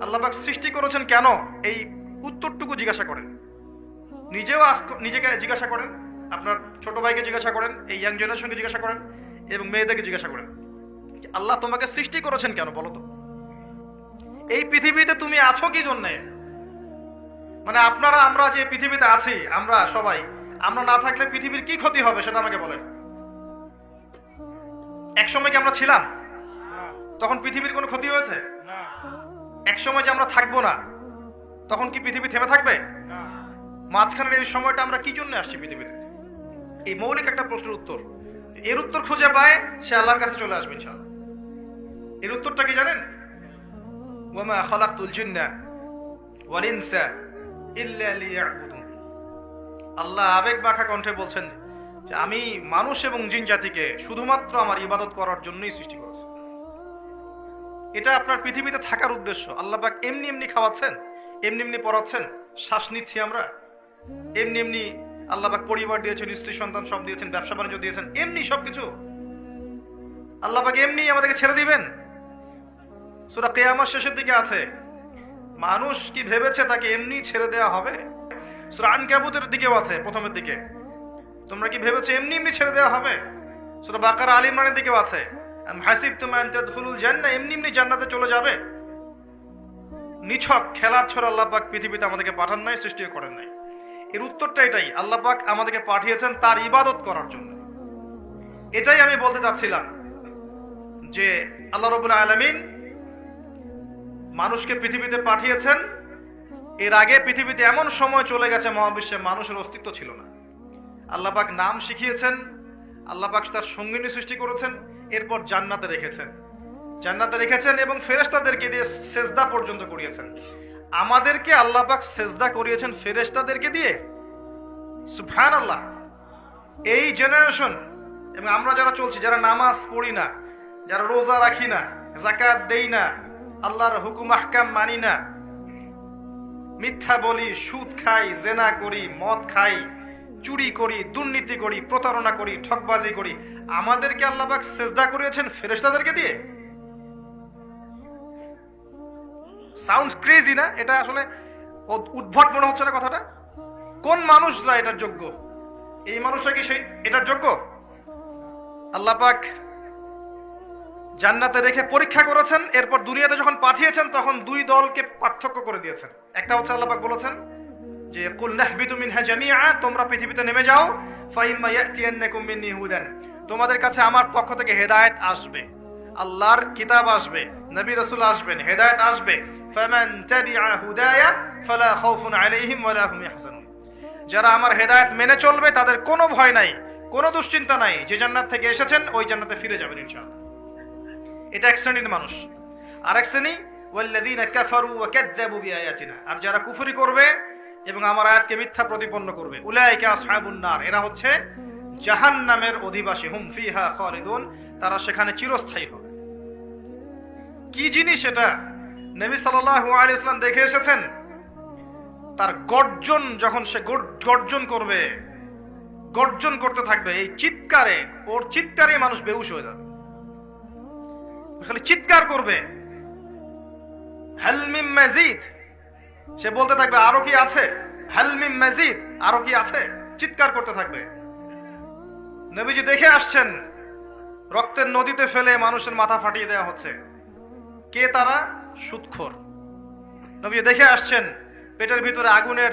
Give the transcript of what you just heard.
আল্লাহ পাক সৃষ্টি করেছেন কেন, এই উত্তরটুকু জিজ্ঞাসা করেন। নিজেও নিজেকে জিজ্ঞাসা করেন, আপনার ছোট ভাইকে জিজ্ঞাসা করেন, এই ইয়াং জেনারেশনকে জিজ্ঞাসা করেন, এবং মেয়েদেরকে জিজ্ঞাসা করেন, আল্লাহ তোমাকে সৃষ্টি করেছেন কেন বলো তো? এই পৃথিবীতে তুমি আছো কি জন্যে? মানে আমরা যে পৃথিবীতে আছি, আমরা সবাই, আমরা না থাকলে পৃথিবীর কি ক্ষতি হবে সেটা আমাকে বলেন। এক সময় কি আমরা ছিলাম? তখন পৃথিবীর কোনো ক্ষতি হয়েছে? এক সময় যে আমরা থাকবো না, তখন কি পৃথিবী থেমে থাকবে? মাঝখানের এই সময়টা আমরা কি জন্য আসছি পৃথিবীতে? এই মৌলিক একটা প্রশ্নের উত্তর, এর উত্তর খুঁজে পায় সে আল্লাহর কাছে চলে আসবে ইনশাআল্লাহ। এর উত্তরটা কি জানেন? ওয়ামা খালাকতুল জিন্না ওয়াল ইনসা ইল্লা লিয়াবুদুন। আল্লাহ আবেগ মাখা কণ্ঠে বলছেন যে আমি মানুষ এবং জিন জাতিকে শুধুমাত্র আমার ইবাদত করার জন্যই সৃষ্টি করেছি। এটা আপনার পৃথিবীতে থাকার উদ্দেশ্য। আল্লাহ পাক এমনি এমনি খাওয়াচ্ছেন, এমনি এমনি পড়াচ্ছেন, শ্বাস নিচ্ছি আমরা, এমনি এমনি আল্লাহ পাক পরিবার দিয়েছেন, স্ত্রী সন্তান সব দিয়েছেন, ব্যবসা বাণিজ্য দিয়েছেন, এমনি সবকিছু আল্লাহ পাক এমনি আমাদেরকে ছেড়ে দিবেন? সূরা কিয়ামত শেষের দিকে আছে, মানুষ কি ভেবেছে তাকে এমনি ছেড়ে দেওয়া হবে? সূরা আনকাবুতের দিকেও আছে, প্রথমের দিকে, তোমরা কি ভেবেছো এমনি এমনি ছেড়ে দেওয়া হবে? সূরা বাকারা আল ইমরানের দিকেও আছে, আম হাসিবতুম আন তাদখুলুল জান্নাহ, এমনি এমনি জান্নাতে চলে যাবে? নিছক খেলার ছড়া আল্লাহ পাক পৃথিবীতে আমাদেরকে পাঠান নাই, সৃষ্টিও করেন নাই। এর উত্তরটা এটাই, আল্লাহ পাক আমাদেরকে পাঠিয়েছেন তার ইবাদত করার জন্য। এটাই আমি বলতে চাচ্ছিলাম যে আল্লাহ রাব্বুল আলামিন মানুষকে পৃথিবীতে পাঠিয়েছেন। এর আগে পৃথিবীতে এমন সময় চলে গেছে মহাবিশ্বে মানুষের অস্তিত্ব ছিল না। আল্লাহ পাক নাম শিখিয়েছেন, আল্লাহ পাক তার সঙ্গিনী সৃষ্টি করেছেন, এরপর জান্নাতে রেখেছেন এবং ফেরেশতাদেরকে দিয়ে সেজদা পর্যন্ত করিয়েছেন। আমাদেরকে আল্লাহ পাক সেজদা করিয়েছেন ফেরেশতাদেরকে দিয়ে। সুবহানাল্লাহ। এই জেনারেশন এবং আমরা যারা চলছি, যারা নামাজ পড়ি না, যারা রোজা রাখি না, যাকাত দেই না, আল্লাহর হুকুম আহকাম মানি না, মিথ্যা বলি, সুদ খাই, জেনা করি, মদ খাই, চুরি করি, দুর্নীতি করি, প্রতারণা করি, ঠকবাজি করি, আমাদেরকে আল্লাহ পাক সেজদা করিয়েছেন ফেরেশতাদেরকে দিয়ে। সাউন্ডস ক্রেজি না? এটা আসলে উদ্ভট মনে হচ্ছে না কথাটা? কোন মানুষরা এটার যোগ্য? এই মানুষটা কি সেই এটার যোগ্য? আল্লাহ পাক জান্নাতে রেখে পরীক্ষা করেছেন, এরপর দুনিয়াতে যখন পাঠিয়েছেন তখন দুই দলকে পার্থক্য করে দিয়েছেন। একটা হচ্ছে আল্লাহ পাক বলেছেন যে কুল নাহবিতু মিনহা জামিআ, তোমরা পৃথিবীতে নেমে যাও, ফাইম্মা ইয়াতিয়ান্নাকুম মিন্নি হুদান, তোমাদের কাছে আমার পক্ষ থেকে হেদায়েত আসবে, আল্লাহর কিতাব আসবে, নবী রাসূল আসবেন, হেদায়েত আসবে। ফামান তাবিআ হুদায়া ফালা খাউফুন আলাইহিম ওয়ালা হুম ইয়াহজানুন, যারা আমার হেদায়েত মেনে চলবে তাদের কোনো ভয় নাই, কোনো দুশ্চিন্তা নাই, যে জান্নাত থেকে এসেছেন ওই জান্নাতে ফিরে যাবেন ইনশাআল্লাহ। এটা এক শ্রেণীর মানুষ। আর এক শ্রেণী ওয়াল্লাযীনা কাফারু ওয়া কাযযাবু বিআয়াতিনা, আর যারা কুফরি করবে এবং আমার আয়াতকে মিথ্যা প্রতিপন্ন করবে, উলাইকা আসহাবুন নার, এরা হচ্ছে জাহান্নামের অধিবাসী, হুম ফিহা খালিদুন, তারা সেখানে চিরস্থায়ী হবে। কি জিনিস এটা? নবী সাল্লাল্লাহু আলাইহি ওয়াসাল্লাম দেখে এসেছেন। তার গর্জন, যখন সে গর্জন করবে, গর্জন করতে থাকবে, এই চিৎকারে, ওর চিৎকারে মানুষ বেহুশ হয়ে যাবে, খালি চিৎকার করবে, হাল মিন মাজিদ, সে বলতে থাকবে আরো কি আছে, হাল মিন মাজিদ, আরো কি আছে, চিৎকার করতে থাকবে। নবীজি দেখে আসছেন, রক্তের নদীতে ফেলে মানুষের মাথা ফাটিয়ে দেওয়া হচ্ছে। কে তারা? সুদখোর। নবী দেখে আসছেন, পেটের ভিতরে আগুনের